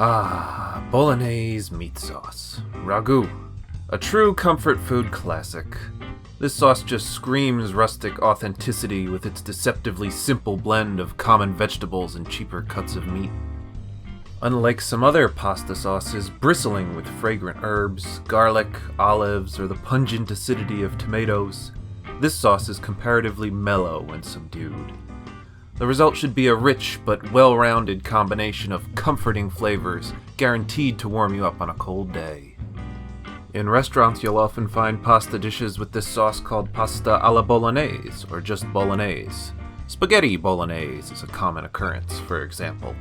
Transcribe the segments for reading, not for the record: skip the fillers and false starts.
Ah, Bolognese meat sauce. Ragu. A true comfort food classic. This sauce just screams rustic authenticity with its deceptively simple blend of common vegetables and cheaper cuts of meat. Unlike some other pasta sauces bristling with fragrant herbs, garlic, olives, or the pungent acidity of tomatoes, this sauce is comparatively mellow and subdued. The result should be a rich but well-rounded combination of comforting flavors guaranteed to warm you up on a cold day. In restaurants, you'll often find pasta dishes with this sauce called pasta alla bolognese, or just bolognese. Spaghetti bolognese is a common occurrence, for example.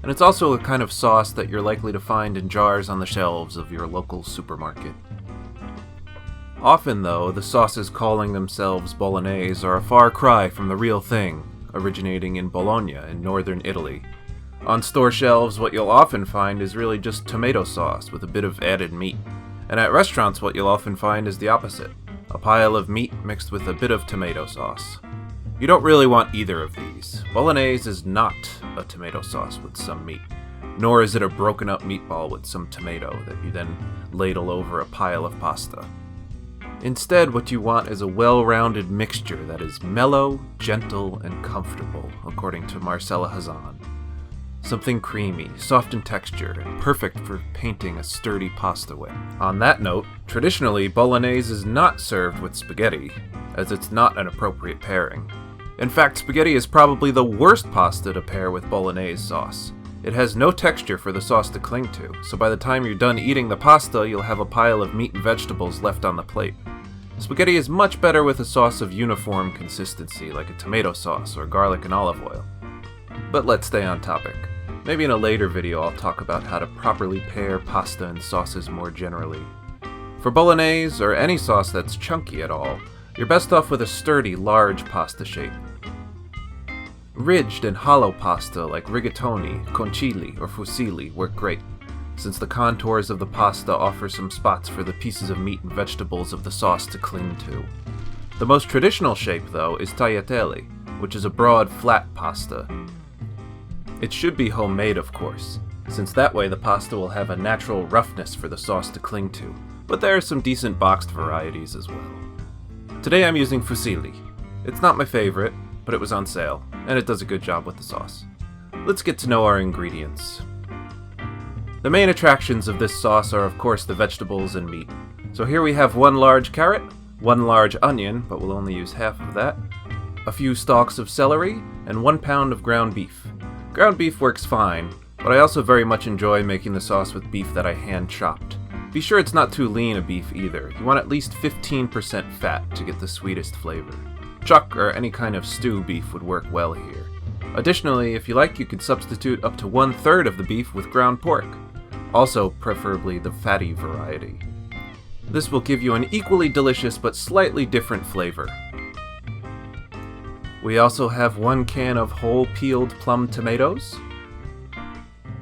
And it's also a kind of sauce that you're likely to find in jars on the shelves of your local supermarket. Often, though, the sauces calling themselves bolognese are a far cry from the real thing, originating in Bologna in northern Italy. On store shelves, what you'll often find is really just tomato sauce with a bit of added meat. And at restaurants, what you'll often find is the opposite, a pile of meat mixed with a bit of tomato sauce. You don't really want either of these. Bolognese is not a tomato sauce with some meat, nor is it a broken up meatball with some tomato that you then ladle over a pile of pasta. Instead, what you want is a well-rounded mixture that is mellow, gentle, and comfortable, according to Marcella Hazan. Something creamy, soft in texture, and perfect for painting a sturdy pasta with. On that note, traditionally, bolognese is not served with spaghetti, as it's not an appropriate pairing. In fact, spaghetti is probably the worst pasta to pair with bolognese sauce. It has no texture for the sauce to cling to, so by the time you're done eating the pasta, you'll have a pile of meat and vegetables left on the plate. Spaghetti is much better with a sauce of uniform consistency, like a tomato sauce or garlic and olive oil. But let's stay on topic. Maybe in a later video I'll talk about how to properly pair pasta and sauces more generally. For bolognese, or any sauce that's chunky at all, you're best off with a sturdy, large pasta shape. Ridged and hollow pasta like rigatoni, conchiglie, or fusilli work great, since the contours of the pasta offer some spots for the pieces of meat and vegetables of the sauce to cling to. The most traditional shape, though, is tagliatelle, which is a broad, flat pasta. It should be homemade, of course, since that way the pasta will have a natural roughness for the sauce to cling to, but there are some decent boxed varieties as well. Today I'm using fusilli. It's not my favorite, but it was on sale, and it does a good job with the sauce. Let's get to know our ingredients. The main attractions of this sauce are of course the vegetables and meat. So here we have 1 large carrot, 1 large onion, but we'll only use half of that, a few stalks of celery, and 1 pound of ground beef. Ground beef works fine, but I also very much enjoy making the sauce with beef that I hand chopped. Be sure it's not too lean a beef either. You want at least 15% fat to get the sweetest flavor. Chuck or any kind of stew beef would work well here. Additionally, if you like, you could substitute up to 1/3 of the beef with ground pork, also preferably the fatty variety. This will give you an equally delicious but slightly different flavor. We also have 1 can of whole peeled plum tomatoes.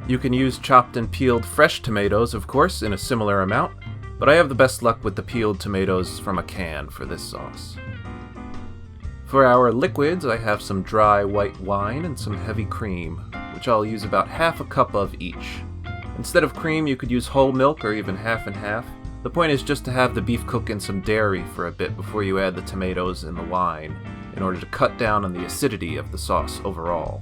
You can use chopped and peeled fresh tomatoes, of course, in a similar amount, but I have the best luck with the peeled tomatoes from a can for this sauce. For our liquids, I have some dry white wine and some heavy cream, which I'll use about half a cup of each. Instead of cream, you could use whole milk or even half and half. The point is just to have the beef cook in some dairy for a bit before you add the tomatoes and the wine, in order to cut down on the acidity of the sauce overall.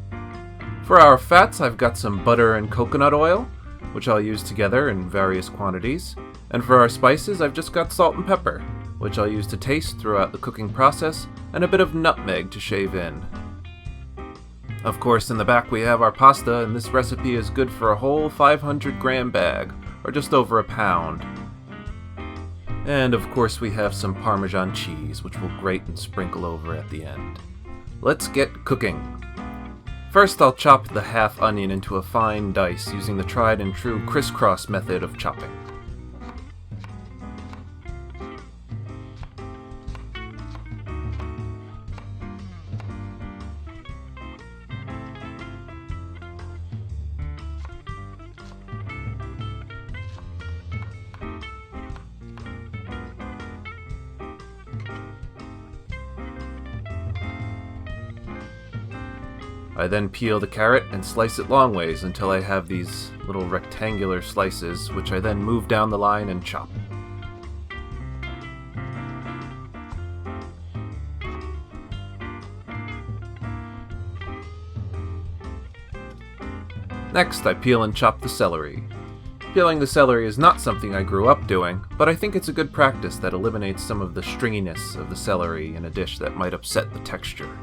For our fats, I've got some butter and coconut oil, which I'll use together in various quantities. And for our spices, I've just got salt and pepper, which I'll use to taste throughout the cooking process, and a bit of nutmeg to shave in. Of course, in the back we have our pasta, and this recipe is good for a whole 500-gram bag, or just over a pound. And of course we have some Parmesan cheese, which we'll grate and sprinkle over at the end. Let's get cooking. First, I'll chop the half onion into a fine dice using the tried and true crisscross method of chopping. I then peel the carrot and slice it long ways until I have these little rectangular slices, which I then move down the line and chop. Next, I peel and chop the celery. Peeling the celery is not something I grew up doing, but I think it's a good practice that eliminates some of the stringiness of the celery in a dish that might upset the texture.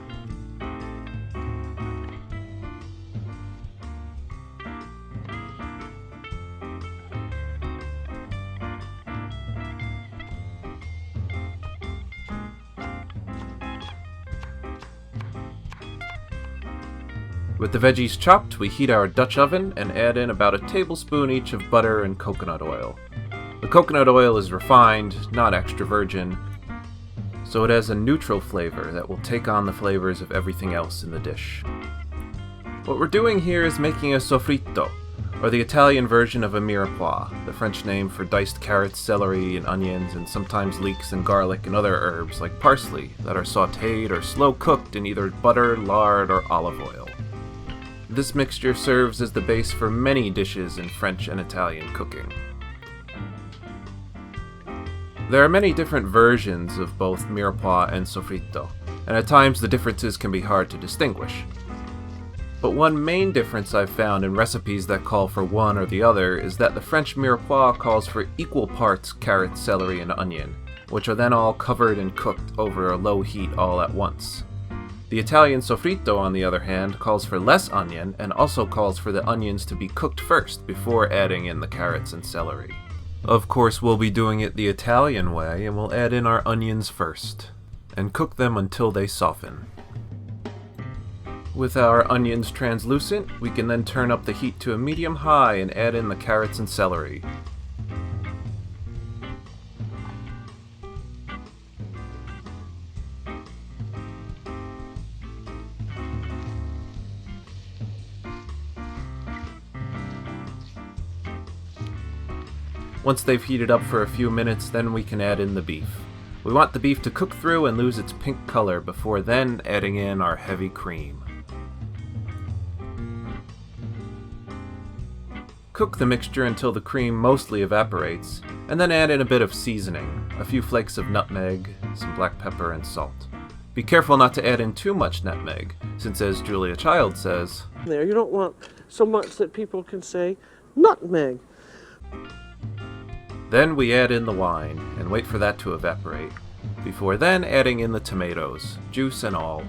With the veggies chopped, we heat our Dutch oven and add in about a tablespoon each of butter and coconut oil. The coconut oil is refined, not extra virgin, so it has a neutral flavor that will take on the flavors of everything else in the dish. What we're doing here is making a sofritto, or the Italian version of a mirepoix, the French name for diced carrots, celery, and onions, and sometimes leeks and garlic and other herbs like parsley that are sautéed or slow cooked in either butter, lard, or olive oil. This mixture serves as the base for many dishes in French and Italian cooking. There are many different versions of both mirepoix and sofritto, and at times the differences can be hard to distinguish. But one main difference I've found in recipes that call for one or the other is that the French mirepoix calls for equal parts carrot, celery, and onion, which are then all covered and cooked over a low heat all at once. The Italian sofritto, on the other hand, calls for less onion and also calls for the onions to be cooked first before adding in the carrots and celery. Of course, we'll be doing it the Italian way, and we'll add in our onions first, and cook them until they soften. With our onions translucent, we can then turn up the heat to a medium-high and add in the carrots and celery. Once they've heated up for a few minutes, then we can add in the beef. We want the beef to cook through and lose its pink color before then adding in our heavy cream. Cook the mixture until the cream mostly evaporates, and then add in a bit of seasoning, a few flakes of nutmeg, some black pepper, and salt. Be careful not to add in too much nutmeg, since as Julia Child says, "There, you don't want so much that people can say, nutmeg." Then we add in the wine, and wait for that to evaporate, before then adding in the tomatoes, juice and all.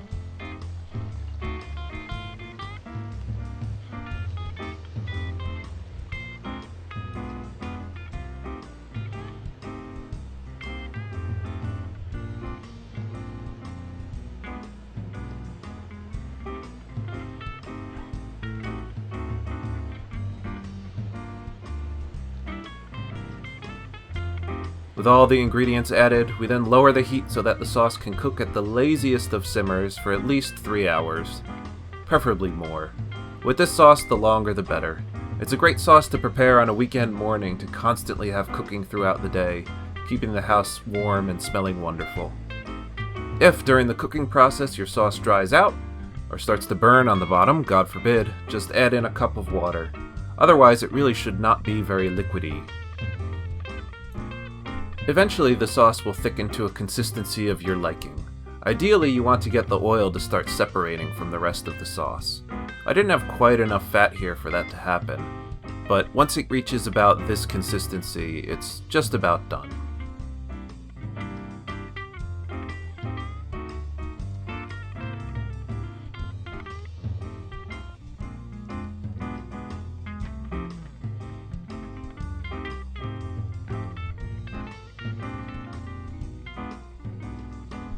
With all the ingredients added, we then lower the heat so that the sauce can cook at the laziest of simmers for at least 3 hours, preferably more. With this sauce, the longer the better. It's a great sauce to prepare on a weekend morning to constantly have cooking throughout the day, keeping the house warm and smelling wonderful. If, during the cooking process, your sauce dries out, or starts to burn on the bottom, God forbid, just add in a cup of water. Otherwise, it really should not be very liquidy. Eventually, the sauce will thicken to a consistency of your liking. Ideally, you want to get the oil to start separating from the rest of the sauce. I didn't have quite enough fat here for that to happen, but once it reaches about this consistency, it's just about done.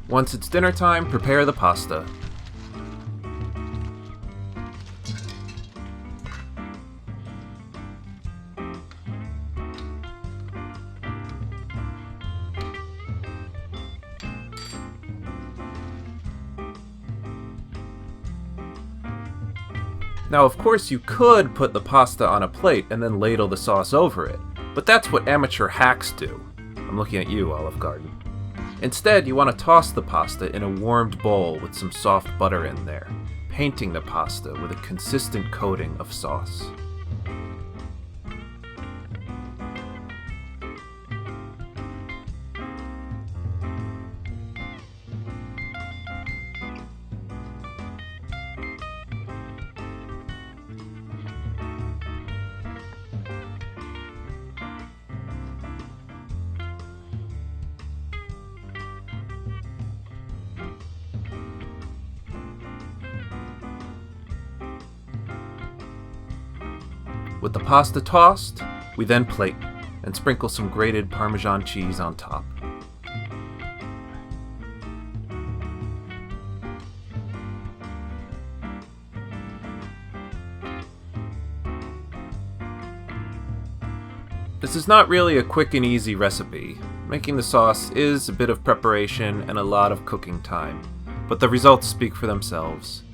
Once it's dinner time, prepare the pasta. Now, of course, you could put the pasta on a plate and then ladle the sauce over it, but that's what amateur hacks do. I'm looking at you, Olive Garden. Instead, you want to toss the pasta in a warmed bowl with some soft butter in there. painting the pasta with a consistent coating of sauce. With the pasta tossed, we then plate and sprinkle some grated Parmesan cheese on top. This is not really a quick and easy recipe. Making the sauce is a bit of preparation and a lot of cooking time, but the results speak for themselves.